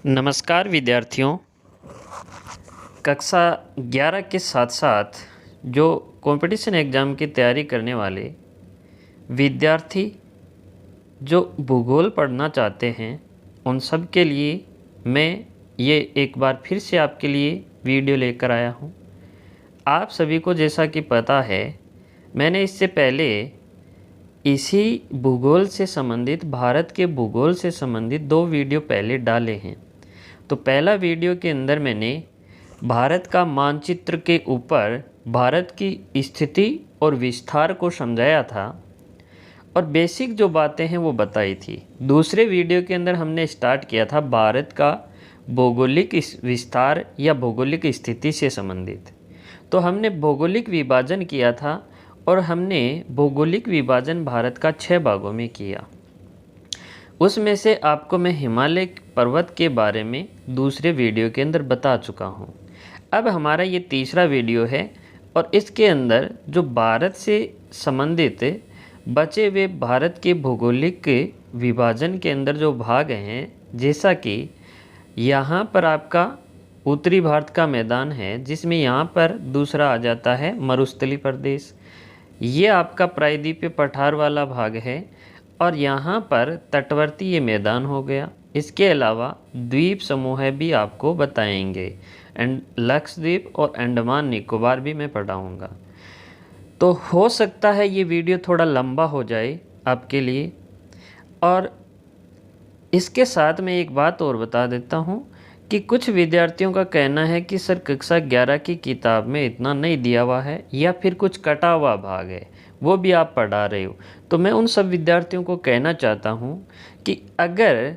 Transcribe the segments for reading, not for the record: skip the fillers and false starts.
नमस्कार विद्यार्थियों। कक्षा 11 के साथ साथ जो कंपटीशन एग्ज़ाम की तैयारी करने वाले विद्यार्थी जो भूगोल पढ़ना चाहते हैं उन सब के लिए मैं ये एक बार फिर से आपके लिए वीडियो लेकर आया हूँ। आप सभी को जैसा कि पता है, मैंने इससे पहले इसी भूगोल से संबंधित भारत के भूगोल से संबंधित 2 वीडियो पहले डाले हैं। तो पहला वीडियो के अंदर मैंने भारत का मानचित्र के ऊपर भारत की स्थिति और विस्तार को समझाया था और बेसिक जो बातें हैं वो बताई थी। दूसरे वीडियो के अंदर हमने स्टार्ट किया था भारत का भौगोलिक विस्तार या भौगोलिक स्थिति से संबंधित। तो हमने भौगोलिक विभाजन किया था और हमने भौगोलिक विभाजन भारत का 6 भागों में किया। उसमें से आपको मैं हिमालय पर्वत के बारे में दूसरे वीडियो के अंदर बता चुका हूँ। अब हमारा ये तीसरा वीडियो है और इसके अंदर जो भारत से संबंधित बचे हुए भारत के भौगोलिक विभाजन के अंदर जो भाग हैं, जैसा कि यहाँ पर आपका उत्तरी भारत का मैदान है, जिसमें यहाँ पर दूसरा आ जाता है मरुस्थलीय प्रदेश। ये आपका प्रायद्वीपीय पठार वाला भाग है और यहाँ पर तटवर्ती ये मैदान हो गया। इसके अलावा द्वीप समूह भी आपको बताएंगे एंड लक्षद्वीप और अंडमान निकोबार भी मैं पढ़ाऊँगा। तो हो सकता है ये वीडियो थोड़ा लंबा हो जाए आपके लिए। और इसके साथ मैं एक बात और बता देता हूँ कि कुछ विद्यार्थियों का कहना है कि सर कक्षा 11 की किताब में इतना नहीं दिया हुआ है या फिर कुछ कटा हुआ भाग है, वो भी आप पढ़ा रहे हो। तो मैं उन सब विद्यार्थियों को कहना चाहता हूँ कि अगर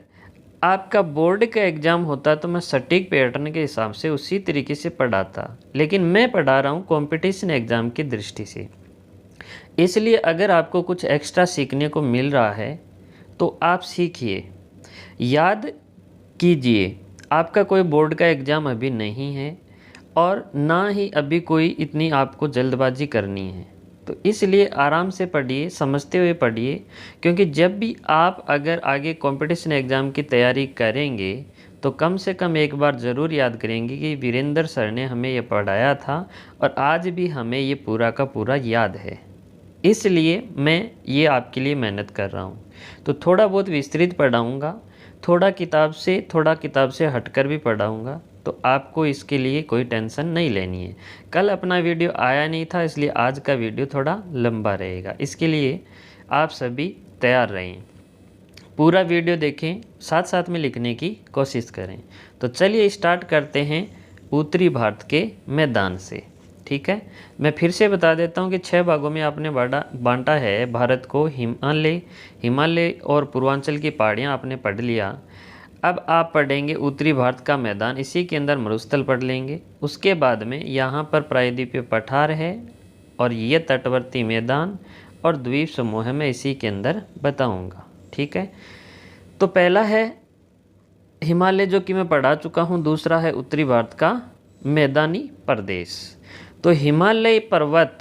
आपका बोर्ड का एग्ज़ाम होता तो मैं सटीक पैटर्न के हिसाब से उसी तरीके से पढ़ाता, लेकिन मैं पढ़ा रहा हूँ कंपटीशन एग्ज़ाम की दृष्टि से। इसलिए अगर आपको कुछ एक्स्ट्रा सीखने को मिल रहा है तो आप सीखिए, याद कीजिए। आपका कोई बोर्ड का एग्ज़ाम अभी नहीं है और ना ही अभी कोई इतनी आपको जल्दबाजी करनी है। तो इसलिए आराम से पढ़िए, समझते हुए पढ़िए, क्योंकि जब भी आप अगर आगे कंपटीशन एग्ज़ाम की तैयारी करेंगे तो कम से कम एक बार ज़रूर याद करेंगे कि वीरेंद्र सर ने हमें ये पढ़ाया था और आज भी हमें ये पूरा का पूरा याद है। इसलिए मैं ये आपके लिए मेहनत कर रहा हूँ। तो थोड़ा बहुत विस्तृत पढ़ाऊँगा, थोड़ा किताब से हटकर भी पढ़ाऊँगा, तो आपको इसके लिए कोई टेंशन नहीं लेनी है। कल अपना वीडियो आया नहीं था, इसलिए आज का वीडियो थोड़ा लंबा रहेगा। इसके लिए आप सभी तैयार रहें, पूरा वीडियो देखें, साथ साथ में लिखने की कोशिश करें। तो चलिए स्टार्ट करते हैं उत्तरी भारत के मैदान से। ठीक है, मैं फिर से बता देता हूँ कि 6 भागों में आपने बांटा है भारत को। हिमालय और पूर्वांचल की पहाड़ियाँ आपने पढ़ लिया। अब आप पढ़ेंगे उत्तरी भारत का मैदान, इसी के अंदर मरुस्थल पढ़ लेंगे। उसके बाद में यहाँ पर प्रायद्वीपीय पठार है और ये तटवर्ती मैदान और द्वीप समूह मैं इसी के अंदर बताऊँगा। ठीक है, तो पहला है हिमालय जो कि मैं पढ़ा चुका हूँ, दूसरा है उत्तरी भारत का मैदानी प्रदेश। तो हिमालय पर्वत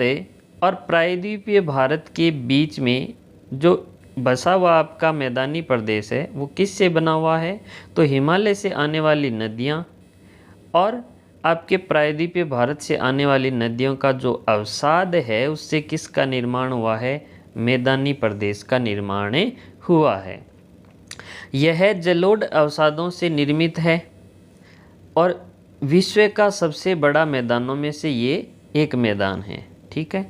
और प्रायद्वीपीय भारत के बीच में जो बसा हुआ आपका मैदानी प्रदेश है वो किससे बना हुआ है? तो हिमालय से आने वाली नदियाँ और आपके प्रायद्वीपीय भारत से आने वाली नदियों का जो अवसाद है उससे किसका निर्माण हुआ है? मैदानी प्रदेश का निर्माण हुआ है। यह जलोढ़ अवसादों से निर्मित है और विश्व का सबसे बड़ा मैदानों में से ये एक मैदान है। ठीक है,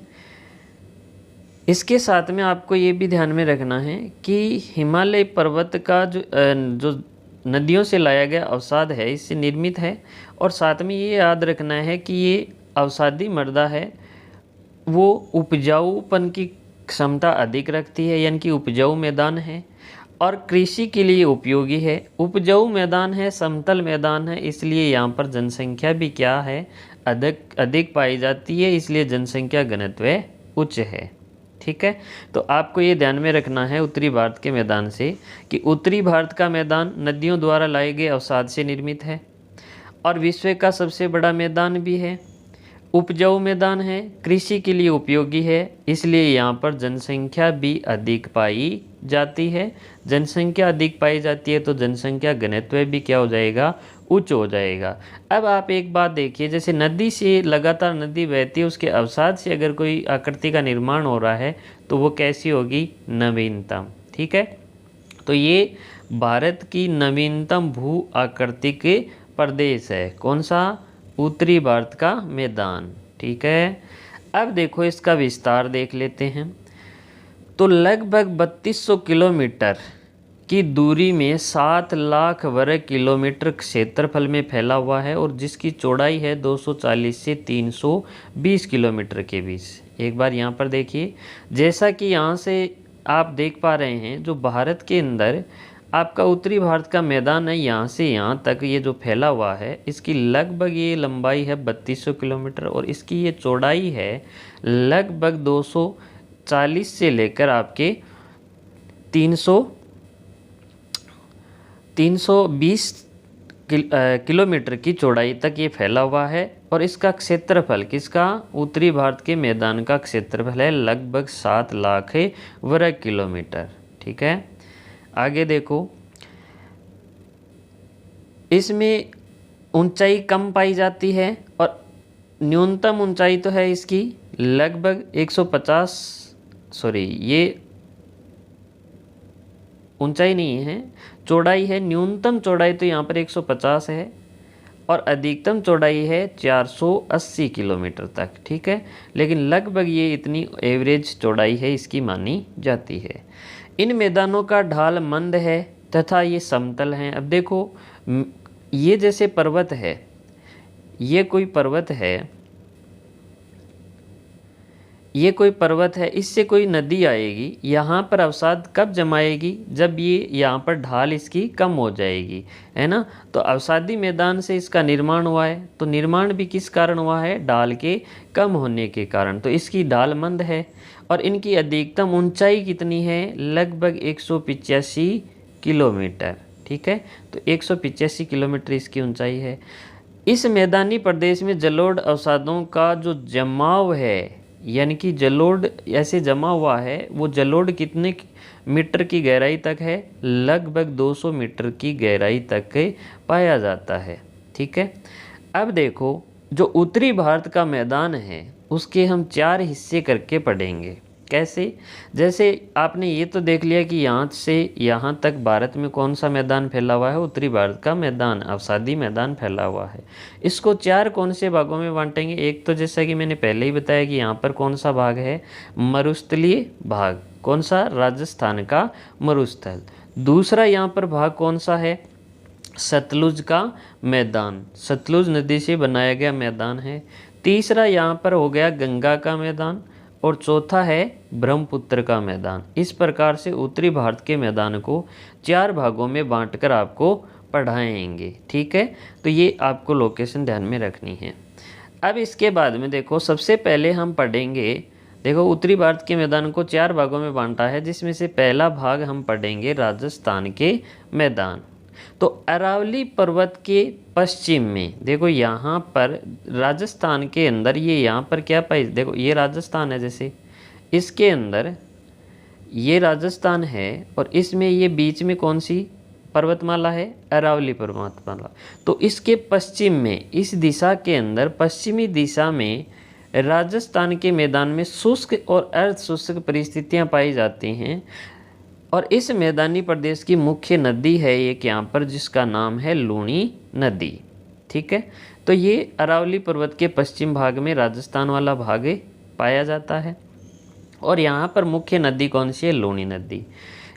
इसके साथ में आपको ये भी ध्यान में रखना है कि हिमालय पर्वत का जो नदियों से लाया गया अवसाद है इससे निर्मित है। और साथ में ये याद रखना है कि ये अवसादी मृदा है, वो उपजाऊपन की क्षमता अधिक रखती है, यानी कि उपजाऊ मैदान है और कृषि के लिए उपयोगी है। उपजाऊ मैदान है, समतल मैदान है, इसलिए यहाँ पर जनसंख्या भी क्या है? अधिक पाई जाती है, इसलिए जनसंख्या घनत्व उच्च है। ठीक है, तो आपको ये ध्यान में रखना है उत्तरी भारत के मैदान से कि उत्तरी भारत का मैदान नदियों द्वारा लाए गए अवसाद से निर्मित है और विश्व का सबसे बड़ा मैदान भी है। उपजाऊ मैदान है, कृषि के लिए उपयोगी है, इसलिए यहाँ पर जनसंख्या भी अधिक पाई जाती है, जनसंख्या अधिक पाई जाती है तो जनसंख्या घनत्व भी क्या हो जाएगा, उच्च हो जाएगा। अब आप एक बात देखिए, जैसे नदी से लगातार नदी बहती है, उसके अवसाद से अगर कोई आकृति का निर्माण हो रहा है तो वो कैसी होगी, नवीनतम। ठीक है, तो ये भारत की नवीनतम भू आकृतिक प्रदेश है। कौन सा, उत्तरी भारत का मैदान। ठीक है, अब देखो इसका विस्तार देख लेते हैं। तो लगभग 3200 किलोमीटर की दूरी में 7 लाख वर्ग किलोमीटर क्षेत्रफल में फैला हुआ है और जिसकी चौड़ाई है 240 से 320 किलोमीटर के बीच। एक बार यहाँ पर देखिए, जैसा कि यहाँ से आप देख पा रहे हैं, जो भारत के अंदर आपका उत्तरी भारत का मैदान है, यहाँ से यहाँ तक ये जो फैला हुआ है, इसकी लगभग ये लंबाई है 3200 किलोमीटर और इसकी ये चौड़ाई है लगभग 240 से लेकर आपके 320 किलोमीटर की चौड़ाई तक ये फैला हुआ है। और इसका क्षेत्रफल, किसका, उत्तरी भारत के मैदान का क्षेत्रफल है लगभग 7 लाख वर्ग किलोमीटर। ठीक है, आगे देखो, इसमें ऊंचाई कम पाई जाती है और न्यूनतम ऊंचाई तो है इसकी लगभग 150, सॉरी ये ऊंचाई नहीं है, चौड़ाई है। न्यूनतम चौड़ाई तो यहाँ पर 150 है और अधिकतम चौड़ाई है 480 किलोमीटर तक। ठीक है, लेकिन लगभग ये इतनी एवरेज चौड़ाई है इसकी मानी जाती है। इन मैदानों का ढाल मंद है तथा ये समतल हैं। अब देखो, ये जैसे पर्वत है, ये कोई पर्वत है, ये कोई पर्वत है, इससे कोई नदी आएगी, यहाँ पर अवसाद कब जमाएगी, जब ये यहाँ पर ढाल इसकी कम हो जाएगी, है ना। तो अवसादी मैदान से इसका निर्माण हुआ है, तो निर्माण भी किस कारण हुआ है, ढाल के कम होने के कारण। तो इसकी ढाल मंद है और इनकी अधिकतम ऊंचाई कितनी है, लगभग 185 किलोमीटर। ठीक है, तो 185 किलोमीटर इसकी ऊंचाई है। इस मैदानी प्रदेश में जलोढ़ अवसादों का जो जमाव है, यानी कि जलोढ़ ऐसे जमा हुआ है, वो जलोढ़ कितने मीटर की गहराई तक है, लगभग 200 मीटर की गहराई तक पाया जाता है। ठीक है, अब देखो, जो उत्तरी भारत का मैदान है उसके हम 4 हिस्से करके पढ़ेंगे। कैसे, जैसे आपने ये तो देख लिया कि यहाँ से यहाँ तक भारत में कौन सा मैदान फैला हुआ है, उत्तरी भारत का मैदान, अवसादी मैदान फैला हुआ है। इसको 4 कौन से भागों में बांटेंगे। एक तो जैसा कि मैंने पहले ही बताया कि यहाँ पर कौन सा भाग है, मरुस्थलीय भाग, कौन सा, राजस्थान का मरुस्थल। दूसरा यहाँ पर भाग कौन सा है, सतलुज का मैदान, सतलुज नदी से बनाया गया मैदान है। तीसरा यहाँ पर हो गया गंगा का मैदान और चौथा है ब्रह्मपुत्र का मैदान। इस प्रकार से उत्तरी भारत के मैदान को 4 भागों में बांटकर आपको पढ़ाएंगे। ठीक है, तो ये आपको लोकेशन ध्यान में रखनी है। अब इसके बाद में देखो, सबसे पहले हम पढ़ेंगे, देखो उत्तरी भारत के मैदान को 4 भागों में बांटा है, जिसमें से पहला भाग हम पढ़ेंगे राजस्थान के मैदान। तो अरावली पर्वत के पश्चिम में देखो, यहाँ पर राजस्थान के अंदर ये यहाँ पर क्या पाई, देखो ये राजस्थान है, जैसे इसके अंदर ये राजस्थान है और इसमें ये बीच में कौन सी पर्वतमाला है, अरावली पर्वतमाला। तो इसके पश्चिम में, इस दिशा के अंदर पश्चिमी दिशा में राजस्थान के मैदान में शुष्क और अर्ध शुष्क परिस्थितियाँ पाई जाती हैं और इस मैदानी प्रदेश की मुख्य नदी है एक यहाँ पर, जिसका नाम है लूणी नदी। ठीक है, तो ये अरावली पर्वत के पश्चिम भाग में राजस्थान वाला भाग पाया जाता है और यहाँ पर मुख्य नदी कौन सी है, लूणी नदी।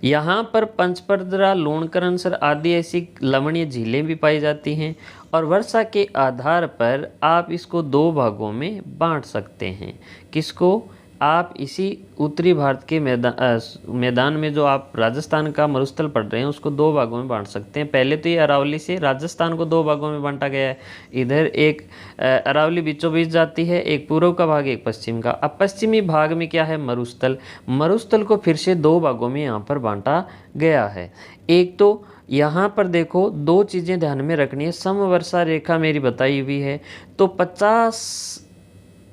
यहाँ पर पंचपरदरा, लूणकरणसर आदि ऐसी लवणीय झीलें भी पाई जाती हैं और वर्षा के आधार पर आप इसको 2 भागों में बांट सकते हैं। किसको, आप इसी उत्तरी भारत के मैदान में जो आप राजस्थान का मरुस्थल पढ़ रहे हैं उसको 2 भागों में बांट सकते हैं। पहले तो ये अरावली से राजस्थान को 2 भागों में बांटा गया है, इधर एक अरावली बीचों बीच जाती है, एक पूर्व का भाग, एक पश्चिम का। अब पश्चिमी भाग में क्या है, मरुस्थल, मरुस्थल को फिर से 2 भागों में यहाँ पर बांटा गया है। एक तो यहाँ पर देखो 2 चीज़ें ध्यान में रखनी है, समवर्षा रेखा मेरी बताई हुई है, तो 50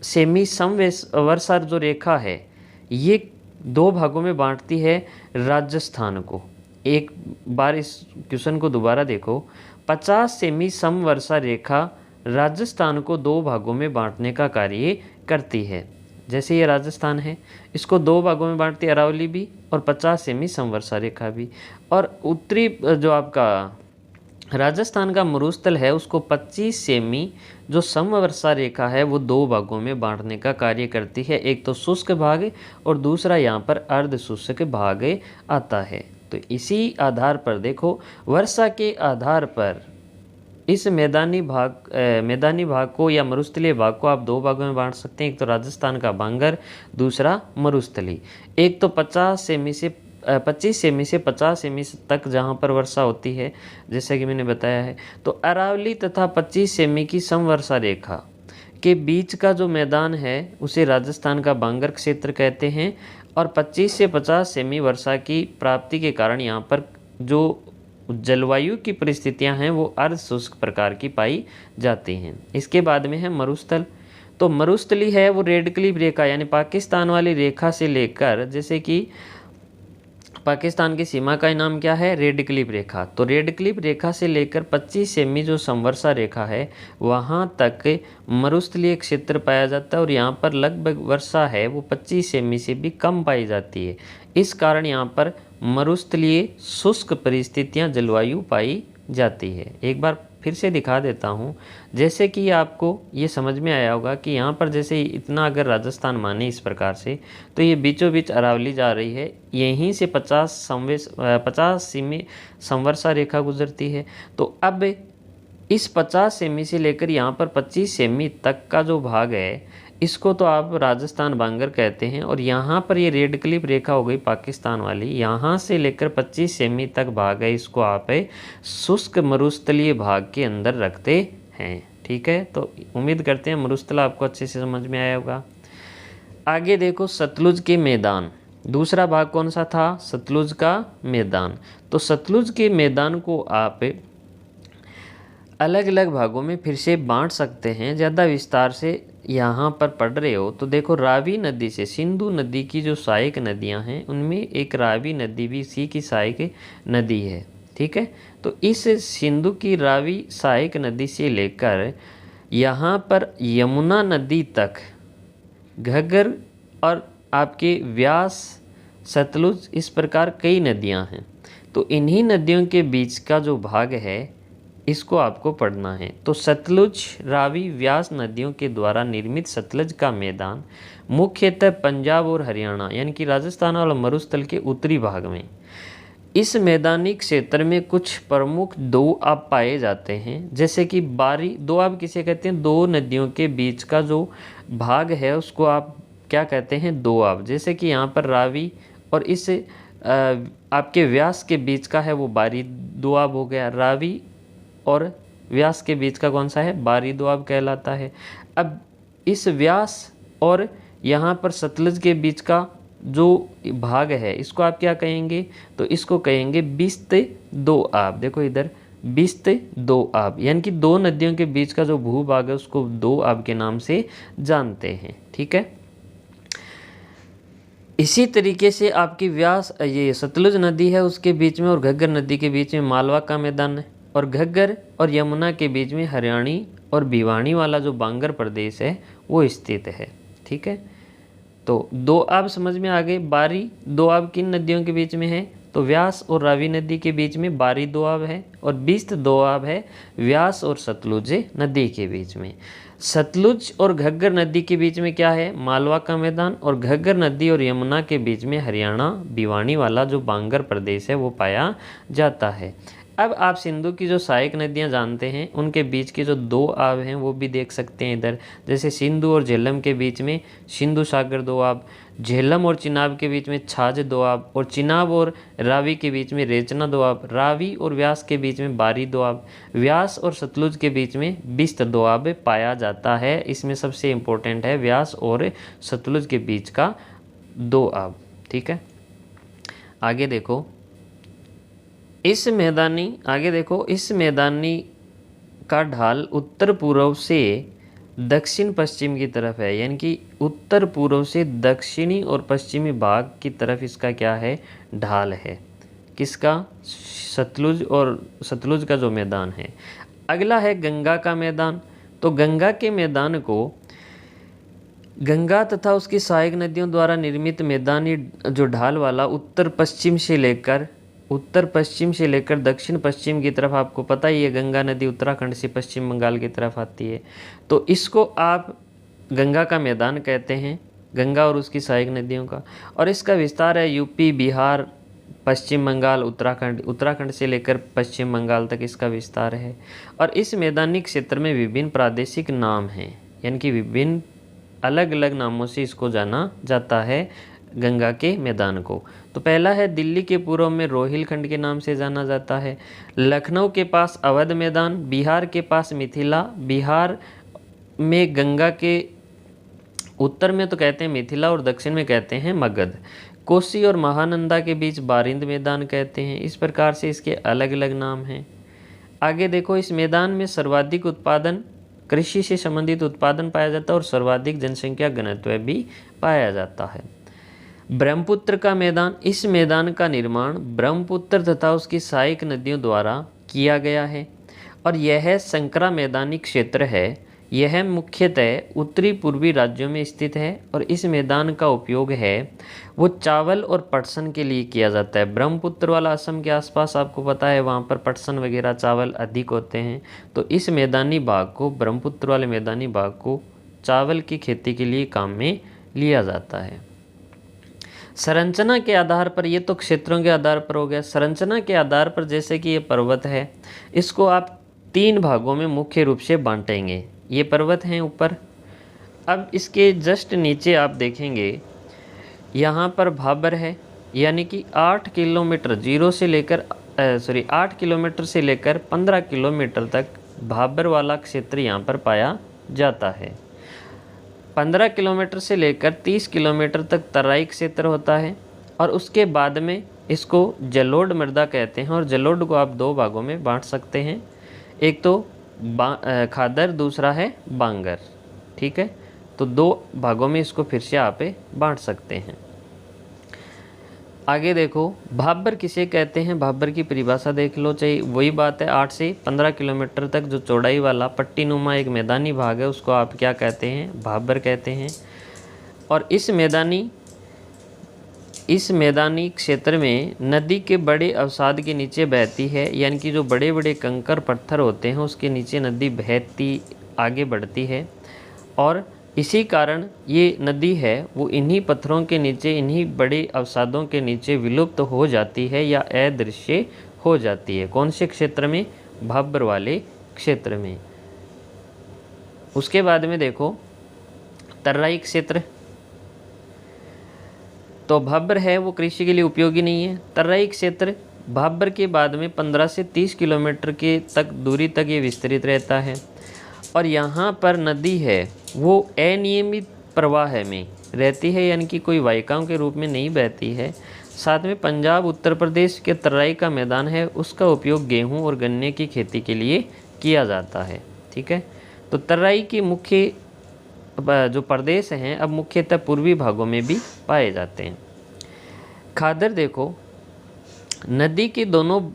सेमी समवर्षा जो रेखा है ये दो भागों में बांटती है राजस्थान को। एक बार इस क्वेश्चन को दोबारा देखो। 50 सेमी समवर्षा रेखा राजस्थान को दो भागों में बांटने का कार्य करती है। जैसे ये राजस्थान है, इसको दो भागों में बांटती है, अरावली भी और 50 सेमी समवर्षा रेखा भी। और उत्तरी जो आपका राजस्थान का मरुस्थल है उसको 25 सेमी जो समवर्षा रेखा है वो दो भागों में बांटने का कार्य करती है। एक तो शुष्क भाग और दूसरा यहाँ पर अर्ध शुष्क भाग आता है। तो इसी आधार पर देखो, वर्षा के आधार पर इस मैदानी भाग को या मरुस्थलीय भाग को आप दो भागों में बांट सकते हैं। एक तो राजस्थान का बांगर, दूसरा मरुस्थली। एक तो 25 सेमी से 50 सेमी तक जहाँ पर वर्षा होती है, जैसा कि मैंने बताया है। तो अरावली तथा 25 सेमी की समवर्षा रेखा के बीच का जो मैदान है उसे राजस्थान का बांगर क्षेत्र कहते हैं। और 25 से 50 सेमी वर्षा की प्राप्ति के कारण यहाँ पर जो जलवायु की परिस्थितियां हैं वो अर्ध शुष्क प्रकार की पाई जाती हैं। इसके बाद में है मरुस्थल। तो मरुस्थली है वो रेड क्लिफ रेखा यानी पाकिस्तान वाली रेखा से लेकर, जैसे कि पाकिस्तान की सीमा का नाम क्या है, रेड क्लिफ रेखा। तो रेड क्लिफ रेखा से लेकर 25 सेमी जो समवर्षा रेखा है वहाँ तक मरुस्थलीय क्षेत्र पाया जाता है। और यहाँ पर लगभग वर्षा है वो 25 सेमी से भी कम पाई जाती है। इस कारण यहाँ पर मरुस्थलीय शुष्क परिस्थितियाँ जलवायु पाई जाती है। एक बार फिर से दिखा देता हूँ, जैसे कि आपको ये समझ में आया होगा कि यहाँ पर जैसे इतना अगर राजस्थान माने इस प्रकार से, तो ये बीचों बीच अरावली जा रही है, यहीं से 50 सेमी समवर्षा रेखा गुजरती है। तो अब इस 50 सेमी से लेकर यहाँ पर 25 सेमी तक का जो भाग है इसको तो आप राजस्थान बांगर कहते हैं। और यहाँ पर ये रेड क्लिफ रेखा हो गई पाकिस्तान वाली, यहाँ से लेकर 25 सेमी तक भाग है, इसको आप शुष्क मरुस्थलीय भाग के अंदर रखते हैं। ठीक है, तो उम्मीद करते हैं मरुस्थल आपको अच्छे से समझ में आया होगा। आगे देखो, सतलुज के मैदान। दूसरा भाग कौन सा था, सतलुज का मैदान। तो सतलुज के मैदान को आप अलग अलग भागों में फिर से बांट सकते हैं। ज़्यादा विस्तार से यहाँ पर पढ़ रहे हो तो देखो, रावी नदी से सिंधु नदी की जो सहायक नदियाँ हैं उनमें एक रावी नदी भी इसी की सहायक नदी है। ठीक है, तो इस सिंधु की रावी सहायक नदी से लेकर यहाँ पर यमुना नदी तक घग्गर और आपके व्यास, सतलुज, इस प्रकार कई नदियाँ हैं। तो इन्हीं नदियों के बीच का जो भाग है इसको आपको पढ़ना है। तो सतलुज, रावी, व्यास नदियों के द्वारा निर्मित सतलुज का मैदान मुख्यतः पंजाब और हरियाणा यानी कि राजस्थान और मरुस्थल के उत्तरी भाग में। इस मैदानी क्षेत्र में कुछ प्रमुख दो आब पाए जाते हैं, जैसे कि बारी। दो आब किसे कहते हैं, दो नदियों के बीच का जो भाग है उसको आप क्या कहते हैं, दो आब। जैसे कि यहाँ पर रावी और इस आपके व्यास के बीच का है वो बारी दोआब हो गया। रावी और व्यास के बीच का कौन सा है, बारी दोआब कहलाता है। अब इस व्यास और यहाँ पर सतलुज के बीच का जो भाग है इसको आप क्या कहेंगे, तो इसको कहेंगे बिस्त दोआब। देखो इधर, बिस्त दोआब यानी कि दो नदियों के बीच का जो भूभाग है उसको दोआब के नाम से जानते हैं। ठीक है, इसी तरीके से आपकी व्यास, ये सतलुज नदी है उसके बीच में और घग्गर नदी के बीच में मालवा का मैदान है। और घग्गर और यमुना के बीच में हरियाणी और भिवानी वाला जो बांगर प्रदेश है वो स्थित है। ठीक है, तो दो आब समझ में आ गए। बारी दो आब किन नदियों के बीच में है, तो व्यास और रावी नदी के बीच में बारी दो आब है। और बिस्त दो आब है व्यास और सतलुज नदी के बीच में। सतलुज और घग्गर नदी के बीच में क्या है, मालवा का मैदान। और घग्गर नदी और यमुना के बीच में हरियाणा भिवानी वाला जो बांगर प्रदेश है वो पाया जाता है। अब आप सिंधु की जो सहायक नदियां जानते हैं उनके बीच के जो दो आब हैं वो भी देख सकते हैं इधर। जैसे सिंधु और झेलम के बीच में सिंधु सागर दो आब, झेलम और चिनाब के बीच में छाछ दो आब, और चिनाब और रावी के बीच में रेचना दो आब, रावी और व्यास के बीच में बारी दो आब, व्यास और सतलुज के बीच में बिस्त दो आब पाया जाता है। इसमें सबसे इम्पोर्टेंट है व्यास और सतलुज के बीच का दो आब। ठीक है, आगे देखो, इस मैदानी का ढाल उत्तर पूर्व से दक्षिण पश्चिम की तरफ है, यानी कि उत्तर पूर्व से दक्षिणी और पश्चिमी भाग की तरफ इसका क्या है, ढाल है। किसका, सतलुज, और सतलुज का जो मैदान है। अगला है गंगा का मैदान। तो गंगा के मैदान को गंगा तथा उसकी सहायक नदियों द्वारा निर्मित मैदानी जो ढाल वाला उत्तर पश्चिम से लेकर दक्षिण पश्चिम की तरफ, आपको पता ही है गंगा नदी उत्तराखंड से पश्चिम बंगाल की तरफ आती है, तो इसको आप गंगा का मैदान कहते हैं, गंगा और उसकी सहायक नदियों का। और इसका विस्तार है यूपी, बिहार, पश्चिम बंगाल, उत्तराखंड से लेकर पश्चिम बंगाल तक इसका विस्तार है। और इस मैदानी क्षेत्र में विभिन्न प्रादेशिक नाम हैं, यानी कि विभिन्न अलग अलग नामों से इसको जाना जाता है गंगा के मैदान को। तो पहला है दिल्ली के पूर्व में रोहिलखंड के नाम से जाना जाता है, लखनऊ के पास अवध मैदान, बिहार के पास मिथिला, बिहार में गंगा के उत्तर में तो कहते हैं मिथिला और दक्षिण में कहते हैं मगध, कोसी और महानंदा के बीच बारिंद मैदान कहते हैं। इस प्रकार से इसके अलग अलग नाम हैं। आगे देखो, इस मैदान में सर्वाधिक उत्पादन, कृषि से संबंधित उत्पादन पाया जाता है और सर्वाधिक जनसंख्या घनत्व भी पाया जाता है। ब्रह्मपुत्र का मैदान, इस मैदान का निर्माण ब्रह्मपुत्र तथा उसकी सहायक नदियों द्वारा किया गया है और यह संकरा मैदानी क्षेत्र है। यह मुख्यतः उत्तरी पूर्वी राज्यों में स्थित है और इस मैदान का उपयोग है वो चावल और पटसन के लिए किया जाता है। ब्रह्मपुत्र वाला असम के आसपास आपको पता है वहाँ पर पटसन वगैरह चावल अधिक होते हैं, तो इस मैदानी भाग को, ब्रह्मपुत्र वाले मैदानी भाग को चावल की खेती के लिए काम में लिया जाता है। संरचना के आधार पर, ये तो क्षेत्रों के आधार पर हो गया। संरचना के आधार पर जैसे कि ये पर्वत है, इसको आप 3 भागों में मुख्य रूप से बांटेंगे। ये पर्वत हैं ऊपर। अब इसके जस्ट नीचे आप देखेंगे यहाँ पर भाबर है, यानी कि 8 किलोमीटर 8 किलोमीटर से लेकर 15 किलोमीटर तक भाबर वाला क्षेत्र यहाँ पर पाया जाता है। 15 किलोमीटर से लेकर 30 किलोमीटर तक तराई क्षेत्र होता है और उसके बाद में इसको जलोढ़ मृदा कहते हैं। और जलोढ़ को आप 2 भागों में बांट सकते हैं, एक तो खादर, दूसरा है बांगर। ठीक है, तो 2 भागों में इसको फिर से आप बांट सकते हैं। आगे देखो, भाबर किसे कहते हैं, भाबर की परिभाषा देख लो। चाहिए वही बात है, 8 से 15 किलोमीटर तक जो चौड़ाई वाला पट्टीनुमा एक मैदानी भाग है उसको आप क्या कहते हैं, भाबर कहते हैं। और इस मैदानी क्षेत्र में नदी के बड़े अवसाद के नीचे बहती है, यानी कि जो बड़े बड़े कंकर पत्थर होते हैं उसके नीचे नदी बहती आगे बढ़ती है और इसी कारण ये नदी है वो इन्हीं पत्थरों के नीचे, इन्हीं बड़े अवसादों के नीचे विलुप्त हो जाती है या अदृश्य हो जाती है। कौन से क्षेत्र में, भाबर वाले क्षेत्र में। उसके बाद में देखो तराई क्षेत्र, तो भाबर है वो कृषि के लिए उपयोगी नहीं है। तराई क्षेत्र भाबर के बाद में 15 से 30 किलोमीटर के तक दूरी तक ये विस्तृत रहता है और यहाँ पर नदी है वो अनियमित प्रवाह में रहती है, यानी कि कोई वाहिकाओं के रूप में नहीं बहती है। साथ में पंजाब, उत्तर प्रदेश के तराई का मैदान है उसका उपयोग गेहूँ और गन्ने की खेती के लिए किया जाता है। ठीक है, तो तराई के मुख्य जो प्रदेश हैं अब मुख्यतः पूर्वी भागों में भी पाए जाते हैं। खादर देखो, नदी के दोनों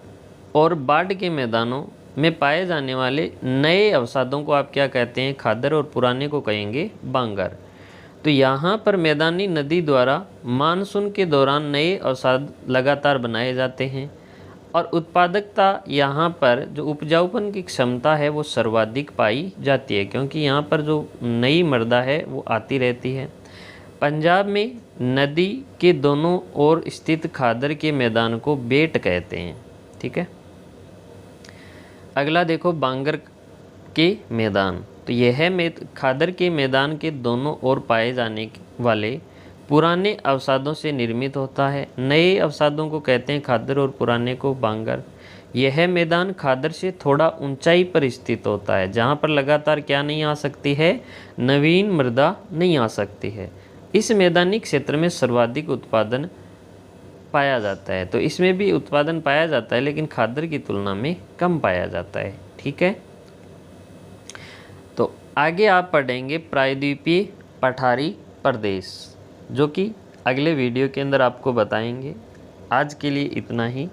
और बाढ़ के मैदानों में पाए जाने वाले नए अवसादों को आप क्या कहते हैं, खादर, और पुराने को कहेंगे बांगर। तो यहाँ पर मैदानी नदी द्वारा मानसून के दौरान नए अवसाद लगातार बनाए जाते हैं और उत्पादकता यहाँ पर जो उपजाऊपन की क्षमता है वो सर्वाधिक पाई जाती है, क्योंकि यहाँ पर जो नई मृदा है वो आती रहती है। पंजाब में नदी के दोनों ओर स्थित खादर के मैदान को बेट कहते हैं। ठीक है, अगला देखो बांगर के मैदान, तो यह खादर के मैदान के दोनों ओर पाए जाने वाले पुराने अवसादों से निर्मित होता है। नए अवसादों को कहते हैं खादर और पुराने को बांगर। यह मैदान खादर से थोड़ा ऊंचाई पर स्थित होता है, जहाँ पर लगातार क्या नहीं आ सकती है, नवीन मृदा नहीं आ सकती है। इस मैदानी क्षेत्र में सर्वाधिक उत्पादन पाया जाता है, तो इसमें भी उत्पादन पाया जाता है लेकिन खादर की तुलना में कम पाया जाता है। ठीक है, तो आगे आप पढ़ेंगे प्रायद्वीपीय पठारी प्रदेश, जो कि अगले वीडियो के अंदर आपको बताएंगे। आज के लिए इतना ही।